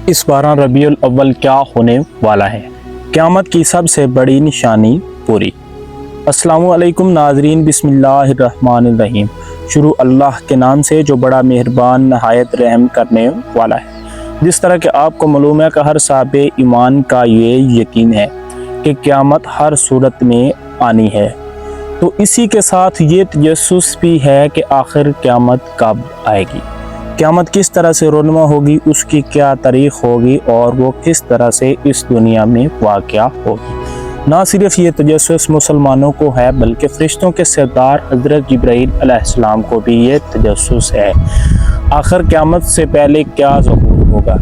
اس 12 ربیع الاول کیا ہونے والا ہے؟ قیامت کی سب سے بڑی نشانی پوری۔ السلام علیکم ناظرین، بسم اللہ الرحمن الرحیم۔ شروع اللہ کے نام سے جو بڑا مہربان نہایت رحم کرنے والا ہے۔ جس طرح کہ آپ کو معلوم ہے کہ ہر صاحب ایمان کا یہ یقین ہے کہ قیامت ہر صورت میں آنی ہے، تو اسی کے ساتھ یہ تجسس بھی ہے کہ آخر قیامت کب آئے گی، قیامت کس طرح سے رونما ہوگی، اس کی کیا تاریخ ہوگی اور وہ کس طرح سے اس دنیا میں واقع ہوگی۔ نہ صرف یہ تجسس مسلمانوں کو ہے بلکہ فرشتوں کے سردار حضرت جبرائیل علیہ السلام کو بھی یہ تجسس ہے۔ آخر قیامت سے پہلے کیا ظہور ہوگا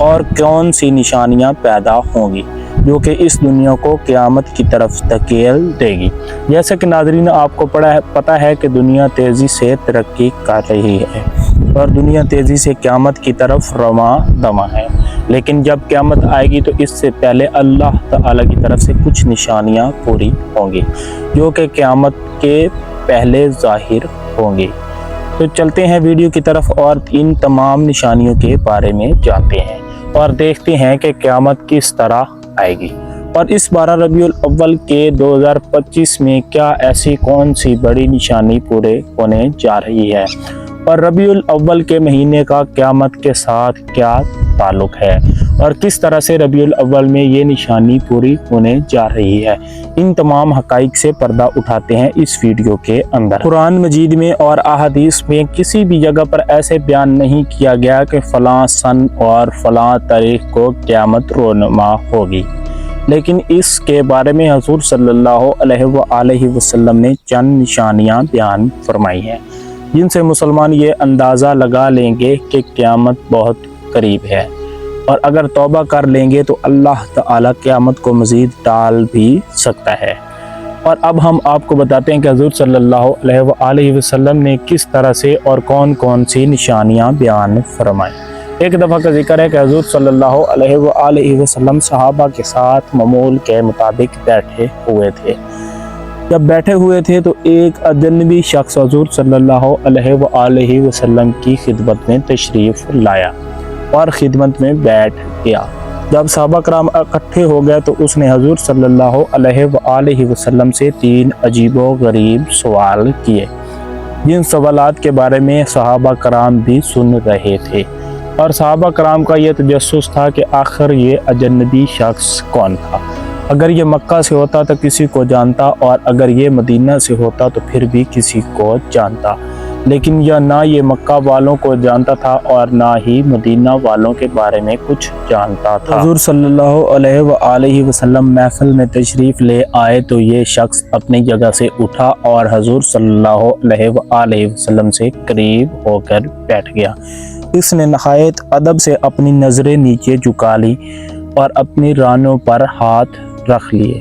اور کون سی نشانیاں پیدا ہوں گی جو کہ اس دنیا کو قیامت کی طرف دھکیل دے گی۔ جیسا کہ ناظرین آپ کو پتہ ہے کہ دنیا تیزی سے ترقی کر رہی ہے اور دنیا تیزی سے قیامت کی طرف رواں دواں ہے، لیکن جب قیامت آئے گی تو اس سے پہلے اللہ تعالیٰ کی طرف سے کچھ نشانیاں پوری ہوں گی جو کہ قیامت کے پہلے ظاہر ہوں گی۔ تو چلتے ہیں ویڈیو کی طرف اور ان تمام نشانیوں کے بارے میں جانتے ہیں اور دیکھتے ہیں کہ قیامت کس طرح آئے گی اور اس 12 ربیع الاول کے 2025 میں کیا ایسی کون سی بڑی نشانی پورے ہونے جا رہی ہے، اور ربیع الاول کے مہینے کا قیامت کے ساتھ کیا تعلق ہے اور کس طرح سے ربیع الاول میں یہ نشانی پوری ہونے جا رہی ہے۔ ان تمام حقائق سے پردہ اٹھاتے ہیں اس ویڈیو کے اندر۔ قرآن مجید میں اور احادیث میں کسی بھی جگہ پر ایسے بیان نہیں کیا گیا کہ فلاں سن اور فلاں تاریخ کو قیامت رونما ہوگی، لیکن اس کے بارے میں حضور صلی اللہ علیہ وآلہ وسلم نے چند نشانیاں بیان فرمائی ہیں جن سے مسلمان یہ اندازہ لگا لیں گے کہ قیامت بہت قریب ہے، اور اگر توبہ کر لیں گے تو اللہ تعالیٰ قیامت کو مزید ٹال بھی سکتا ہے۔ اور اب ہم آپ کو بتاتے ہیں کہ حضور صلی اللہ علیہ وآلہ وسلم نے کس طرح سے اور کون کون سی نشانیاں بیان فرمائیں۔ ایک دفعہ کا ذکر ہے کہ حضور صلی اللہ علیہ وآلہ وسلم صحابہ کے ساتھ معمول کے مطابق بیٹھے ہوئے تھے۔ جب بیٹھے ہوئے تھے تو ایک اجنبی شخص حضور صلی اللہ علیہ وآلہ وسلم کی خدمت میں تشریف لایا اور خدمت میں بیٹھ گیا۔ جب صحابہ کرام اکٹھے ہو گئے تو اس نے حضور صلی اللہ علیہ وآلہ وسلم سے 3 عجیب و غریب سوال کیے، جن سوالات کے بارے میں صحابہ کرام بھی سن رہے تھے، اور صحابہ کرام کا یہ تجسس تھا کہ آخر یہ اجنبی شخص کون تھا۔ اگر یہ مکہ سے ہوتا تو کسی کو جانتا، اور اگر یہ مدینہ سے ہوتا تو پھر بھی کسی کو جانتا، لیکن یہ نہ یہ مکہ والوں کو جانتا تھا اور نہ ہی مدینہ والوں کے بارے میں کچھ جانتا تھا۔ حضور صلی اللہ علیہ وآلہ وسلم محفل میں تشریف لے آئے تو یہ شخص اپنی جگہ سے اٹھا اور حضور صلی اللہ علیہ وآلہ وسلم سے قریب ہو کر بیٹھ گیا۔ اس نے نہایت ادب سے اپنی نظریں نیچے جھکا لی اور اپنی رانوں پر ہاتھ رکھ لیے۔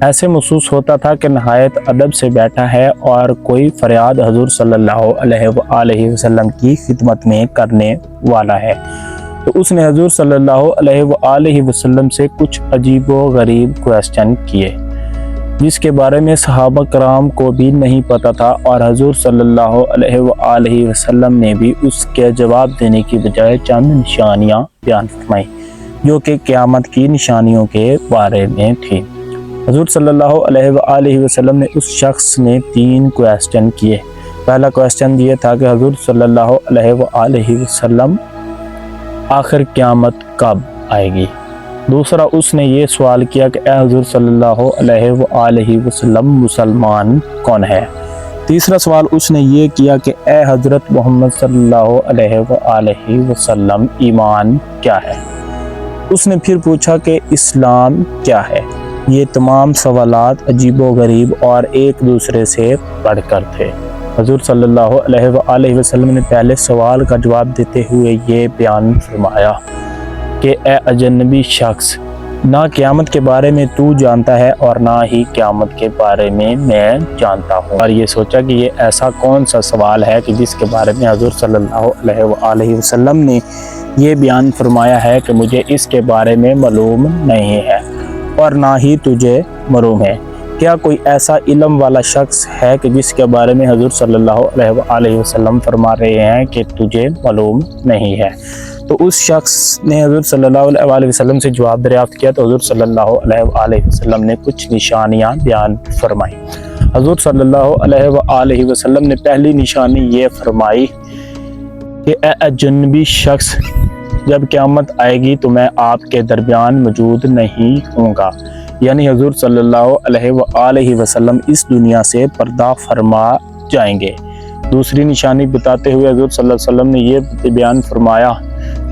ایسے محسوس ہوتا تھا کہ نہایت ادب سے بیٹھا ہے اور کوئی فریاد حضور صلی اللہ علیہ وآلہ وسلم کی خدمت میں کرنے والا ہے۔ تو اس نے حضور صلی اللہ علیہ وآلہ وسلم سے کچھ عجیب و غریب کویسچن کیے جس کے بارے میں صحابہ کرام کو بھی نہیں پتا تھا، اور حضور صلی اللہ علیہ وآلہ وسلم نے بھی اس کے جواب دینے کی بجائے چند نشانیاں بیان فرمائیں جو کہ قیامت کی نشانیوں کے بارے میں تھی۔ حضور صلی اللہ علیہ وآلہ وسلم نے اس شخص نے 3 کویسچن کیے۔ پہلا کویسچن یہ تھا کہ حضور صلی اللہ علیہ وآلہ وسلم آخر قیامت کب آئے گی۔ دوسرا اس نے یہ سوال کیا کہ اے حضور صلی اللہ علیہ وآلہ وسلم مسلمان کون ہے۔ تیسرا سوال اس نے یہ کیا کہ اے حضرت محمد صلی اللہ علیہ وآلہ وسلم ایمان کیا ہے۔ اس نے پھر پوچھا کہ اسلام کیا ہے۔ یہ تمام سوالات عجیب و غریب اور ایک دوسرے سے بڑھ کر تھے۔ حضور صلی اللہ علیہ وآلہ وسلم نے پہلے سوال کا جواب دیتے ہوئے یہ بیان فرمایا کہ اے اجنبی شخص، نہ قیامت کے بارے میں تو جانتا ہے اور نہ ہی قیامت کے بارے میں جانتا ہوں۔ اور یہ سوچا کہ یہ ایسا کون سا سوال ہے کہ جس کے بارے میں حضور صلی اللہ علیہ وآلہ وسلم نے یہ بیان فرمایا ہے کہ مجھے اس کے بارے میں معلوم نہیں ہے اور نہ ہی تجھے معلوم ہے۔ کیا کوئی ایسا علم والا شخص ہے کہ جس کے بارے میں حضور صلی اللہ علیہ وآلہ وسلم فرما رہے ہیں کہ تجھے معلوم نہیں ہے؟ تو اس شخص نے حضور صلی اللہ علیہ وسلم سے جواب دریافت کیا تو حضور صلی اللہ علیہ وسلم نے کچھ نشانیاں بیان فرمائی۔ حضور صلی اللہ علیہ وسلم نے پہلی نشانی یہ فرمائی کہ اے اجنبی شخص، جب قیامت آئے گی تو میں آپ کے درمیان موجود نہیں ہوں گا، یعنی حضور صلی اللہ علیہ وسلم اس دنیا سے پردہ فرما جائیں گے۔ دوسری نشانی بتاتے ہوئے حضور صلی اللہ علیہ وسلم نے یہ بیان فرمایا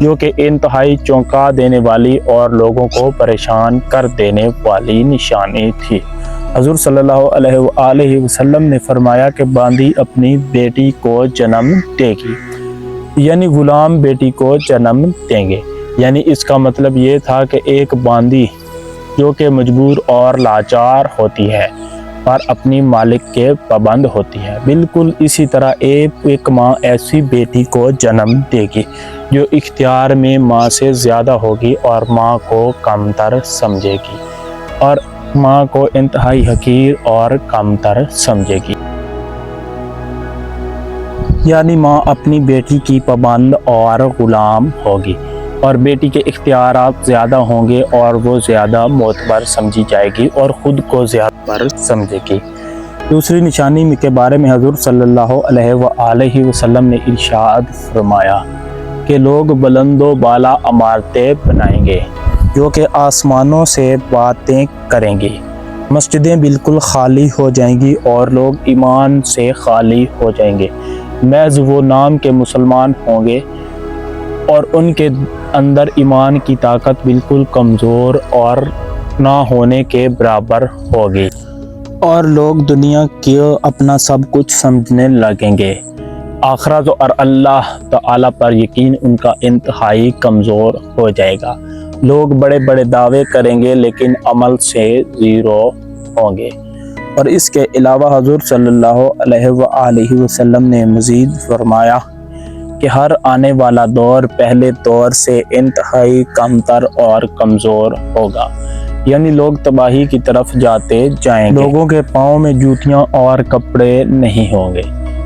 جو کہ انتہائی چونکا دینے والی اور لوگوں کو پریشان کر دینے والی نشانی تھی۔ حضور صلی اللہ علیہ وسلم نے فرمایا کہ باندی اپنی بیٹی کو جنم دے گی، یعنی غلام بیٹی کو جنم دیں گے۔ یعنی اس کا مطلب یہ تھا کہ ایک باندی جو کہ مجبور اور لاچار ہوتی ہے اور اپنی مالک کے پابند ہوتی ہے، بالکل اسی طرح ایک ماں ایسی بیٹی کو جنم دے گی جو اختیار میں ماں سے زیادہ ہوگی اور ماں کو کمتر سمجھے گی اور ماں کو انتہائی حقیر اور کمتر سمجھے گی۔ یعنی ماں اپنی بیٹی کی پابند اور غلام ہوگی اور بیٹی کے اختیارات زیادہ ہوں گے اور وہ زیادہ معتبر سمجھی جائے گی اور خود کو زیادہ بر سمجھے گی۔ دوسری نشانی کے بارے میں حضور صلی اللہ علیہ وسلم نے ارشاد فرمایا کہ لوگ بلند و بالا عمارتیں بنائیں گے جو کہ آسمانوں سے باتیں کریں گے، مسجدیں بالکل خالی ہو جائیں گی اور لوگ ایمان سے خالی ہو جائیں گے، محض وہ نام کے مسلمان ہوں گے اور ان کے اندر ایمان کی طاقت بالکل کمزور اور نہ ہونے کے برابر ہوگی اور لوگ دنیا کو اپنا سب کچھ سمجھنے لگیں گے۔ آخرت اور اللہ تعالی پر یقین ان کا انتہائی کمزور ہو جائے گا۔ لوگ بڑے بڑے دعوے کریں گے لیکن عمل سے زیرو ہوں گے۔ اور اس کے علاوہ حضور صلی اللہ علیہ وسلم نے مزید فرمایا کہ ہر آنے والا دور پہلے دور سے انتہائی کمتر اور کمزور ہوگا، یعنی لوگ تباہی کی طرف جاتے جائیں گے۔ لوگوں کے پاؤں میں جوتیاں اور کپڑے نہیں ہوں گے۔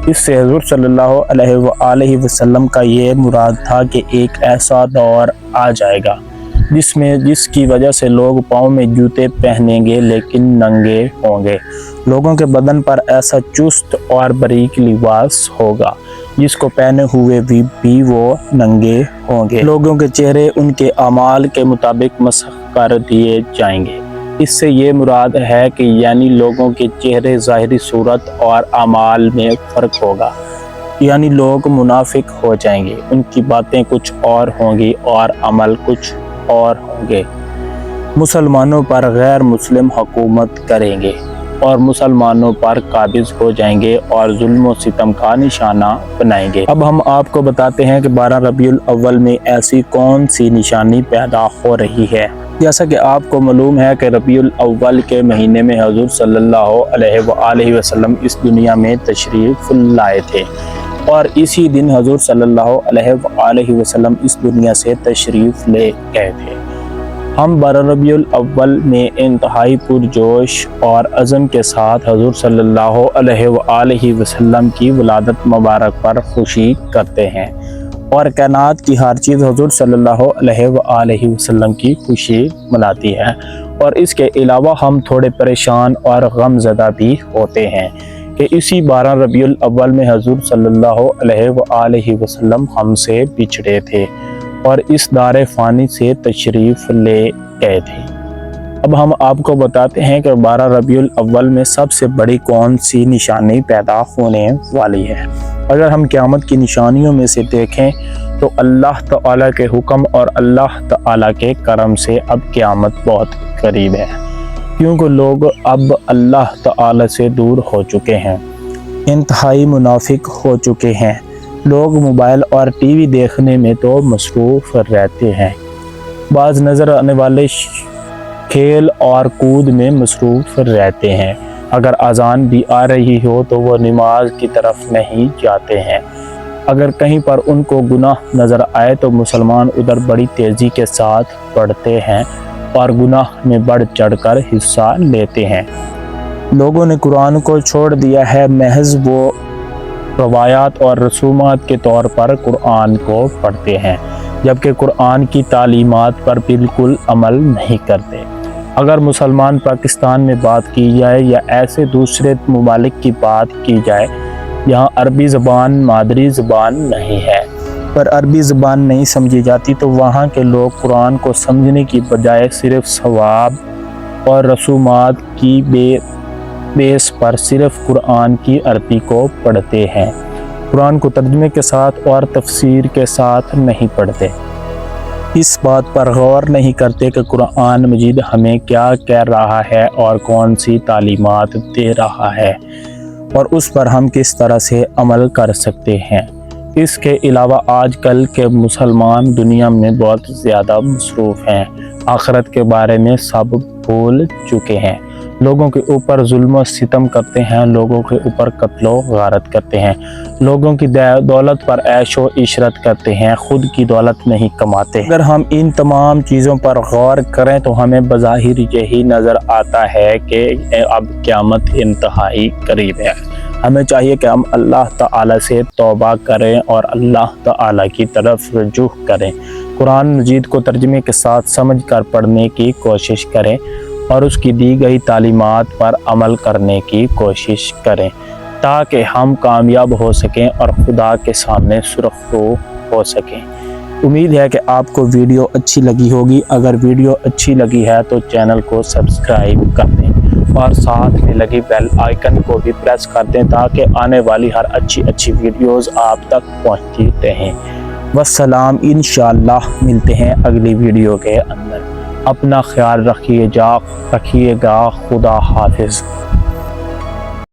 اس سے حضور صلی اللہ علیہ وسلم کا یہ مراد تھا کہ ایک ایسا دور آ جائے گا جس کی وجہ سے لوگ پاؤں میں جوتے پہنیں گے لیکن ننگے ہوں گے۔ لوگوں کے بدن پر ایسا چست اور باریک لباس ہوگا جس کو پہنے ہوئے بھی وہ ننگے ہوں گے۔ لوگوں کے چہرے ان کے اعمال کے مطابق مسح کر دیے جائیں گے۔ اس سے یہ مراد ہے کہ یعنی لوگوں کے چہرے ظاہری صورت اور اعمال میں فرق ہوگا، یعنی لوگ منافق ہو جائیں گے، ان کی باتیں کچھ اور ہوں گی اور عمل کچھ اور ہوں گے۔ مسلمانوں پر غیر مسلم حکومت کریں گے اور مسلمانوں پر قابض ہو جائیں گے اور ظلم و ستم کا نشانہ بنائیں گے۔ اب ہم آپ کو بتاتے ہیں کہ 12 ربیع الاول میں ایسی کون سی نشانی پیدا ہو رہی ہے۔ جیسا کہ آپ کو معلوم ہے کہ ربیع الاول کے مہینے میں حضور صلی اللہ علیہ وسلم اس دنیا میں تشریف لائے تھے اور اسی دن حضور صلی اللہ علیہ وسلم اس دنیا سے تشریف لے گئے تھے۔ ہم 12 ربیع الاول میں انتہائی پرجوش اور عزم کے ساتھ حضور صلی اللہ علیہ وسلم کی ولادت مبارک پر خوشی کرتے ہیں اور کائنات کی ہر چیز حضور صلی اللہ علیہ وسلم کی خوشی مناتی ہے۔ اور اس کے علاوہ ہم تھوڑے پریشان اور غم زدہ بھی ہوتے ہیں کہ اسی 12 ربیع الاول میں حضور صلی اللہ علیہ وسلم ہم سے بچھڑے تھے اور اس دار فانی سے تشریف لے گئے تھے۔ اب ہم آپ کو بتاتے ہیں کہ 12 ربیع الاول میں سب سے بڑی کون سی نشانی پیدا ہونے والی ہے۔ اگر ہم قیامت کی نشانیوں میں سے دیکھیں تو اللہ تعالیٰ کے حکم اور اللہ تعالیٰ کے کرم سے اب قیامت بہت قریب ہے، کیونکہ لوگ اب اللہ تعالیٰ سے دور ہو چکے ہیں، انتہائی منافق ہو چکے ہیں۔ لوگ موبائل اور ٹی وی دیکھنے میں تو مصروف رہتے ہیں، بعض نظر آنے والے کھیل اور کود میں مصروف رہتے ہیں۔ اگر اذان بھی آ رہی ہو تو وہ نماز کی طرف نہیں جاتے ہیں۔ اگر کہیں پر ان کو گناہ نظر آئے تو مسلمان ادھر بڑی تیزی کے ساتھ بڑھتے ہیں اور گناہ میں بڑھ چڑھ کر حصہ لیتے ہیں۔ لوگوں نے قرآن کو چھوڑ دیا ہے، محض وہ روایات اور رسومات کے طور پر قرآن کو پڑھتے ہیں۔ جبکہ قرآن کی تعلیمات پر بالکل عمل نہیں کرتے۔ اگر مسلمان پاکستان میں بات کی جائے یا ایسے دوسرے ممالک کی بات کی جائے جہاں عربی زبان مادری زبان نہیں ہے پر عربی زبان نہیں سمجھی جاتی، تو وہاں کے لوگ قرآن کو سمجھنے کی بجائے صرف ثواب اور رسومات کی بیس پر صرف قرآن کی عربی کو پڑھتے ہیں، قرآن کو ترجمے کے ساتھ اور تفسیر کے ساتھ نہیں پڑھتے۔ اس بات پر غور نہیں کرتے کہ قرآن مجید ہمیں کیا کہہ رہا ہے اور کون سی تعلیمات دے رہا ہے اور اس پر ہم کس طرح سے عمل کر سکتے ہیں۔ اس کے علاوہ آج کل کے مسلمان دنیا میں بہت زیادہ مصروف ہیں، آخرت کے بارے میں سب بھول چکے ہیں، لوگوں کے اوپر ظلم و ستم کرتے ہیں، لوگوں کے اوپر قتل و غارت کرتے ہیں، لوگوں کی دولت پر عیش و عشرت کرتے ہیں، خود کی دولت نہیں کماتے۔ اگر ہم ان تمام چیزوں پر غور کریں تو ہمیں بظاہر یہی نظر آتا ہے کہ اب قیامت انتہائی قریب ہے۔ ہمیں چاہیے کہ ہم اللہ تعالی سے توبہ کریں اور اللہ تعالی کی طرف رجوع کریں، قرآن مجید کو ترجمے کے ساتھ سمجھ کر پڑھنے کی کوشش کریں اور اس کی دی گئی تعلیمات پر عمل کرنے کی کوشش کریں تاکہ ہم کامیاب ہو سکیں اور خدا کے سامنے سرخرو ہو سکیں۔ امید ہے کہ آپ کو ویڈیو اچھی لگی ہوگی۔ اگر ویڈیو اچھی لگی ہے تو چینل کو سبسکرائب کر دیں اور ساتھ میں لگی بیل آئیکن کو بھی پریس کر دیں تاکہ آنے والی ہر اچھی ویڈیوز آپ تک پہنچتی رہیں۔ والسلام، انشاءاللہ ملتے ہیں اگلی ویڈیو کے اندر۔ اپنا خیال رکھیے گا، خدا حافظ۔